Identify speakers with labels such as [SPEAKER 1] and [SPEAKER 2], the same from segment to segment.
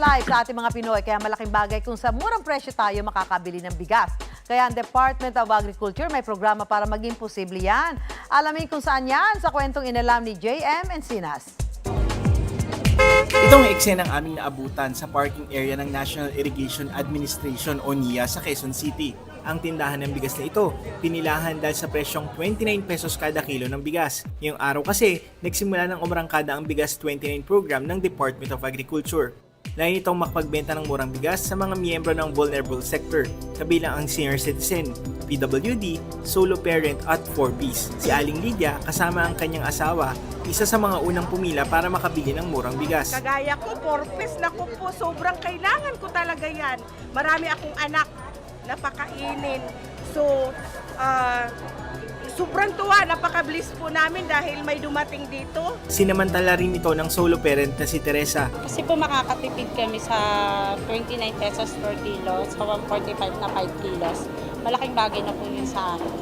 [SPEAKER 1] life sa ating mga Pinoy. Kaya malaking bagay kung sa murang presyo tayo makakabili ng bigas. Kaya ang Department of Agriculture may programa para maging posible yan. Alamin kung saan yan sa kwentong inalam ni JM Encinas.
[SPEAKER 2] Itong eksena ang aming naabutan sa parking area ng National Irrigation Administration o NIA sa Quezon City. Ang tindahan ng bigas na ito, pinilahan dahil sa presyong 29 pesos kada kilo ng bigas. Ngayong araw kasi, nagsimula ng umrangkada ang Bigas 29 program ng Department of Agriculture. Lain itong makapagbenta ng murang bigas sa mga miyembro ng vulnerable sector, kabilang ang senior citizen, PWD, solo parent at 4Ps. Si Aling Lydia, kasama ang kanyang asawa, isa sa mga unang pumila para makabili ng murang bigas.
[SPEAKER 3] Kagaya ko, 4 na ko po, sobrang kailangan ko talaga yan. Marami akong anak na pakainin. So, sobrang tuwa, napaka-bliss po namin dahil may dumating dito.
[SPEAKER 2] Sinamantala rin ito ng solo parent na si Teresa.
[SPEAKER 4] Kasi po makakatipid kami sa 29 pesos per kilo, sa 145 na 5 kilos. Malaking bagay na po yun sa amin.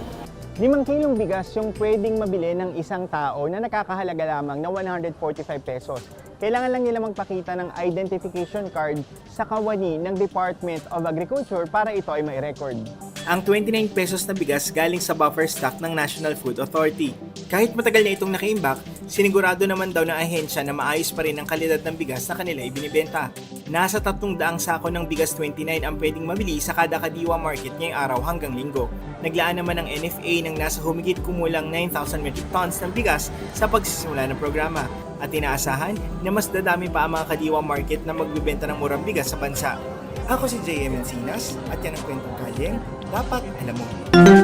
[SPEAKER 5] 5 kilong bigas yung pwedeng mabili ng isang tao na nakakahalaga lamang na 145 pesos. Kailangan lang nila magpakita ng identification card sa kawani ng Department of Agriculture para ito ay may record.
[SPEAKER 2] Ang 29 pesos na bigas galing sa buffer stock ng National Food Authority. Kahit matagal na itong nakaimbak, sinigurado naman daw ng ahensya na maayos pa rin ang kalidad ng bigas na kanila ibinibenta. Nasa 300 sako ng bigas 29 ang pwedeng mabili sa kada kadiwa market ngayong araw hanggang linggo. Naglaan naman ng NFA ng nasa humigit kumulang 9,000 metric tons ng bigas sa pagsisimula ng programa. At inaasahan na mas dadami pa ang mga kadiwa market na magbibenta ng murang bigas sa bansa. Ako si JM Encinas at yan ang kwentong kalyeng dapat alam mo.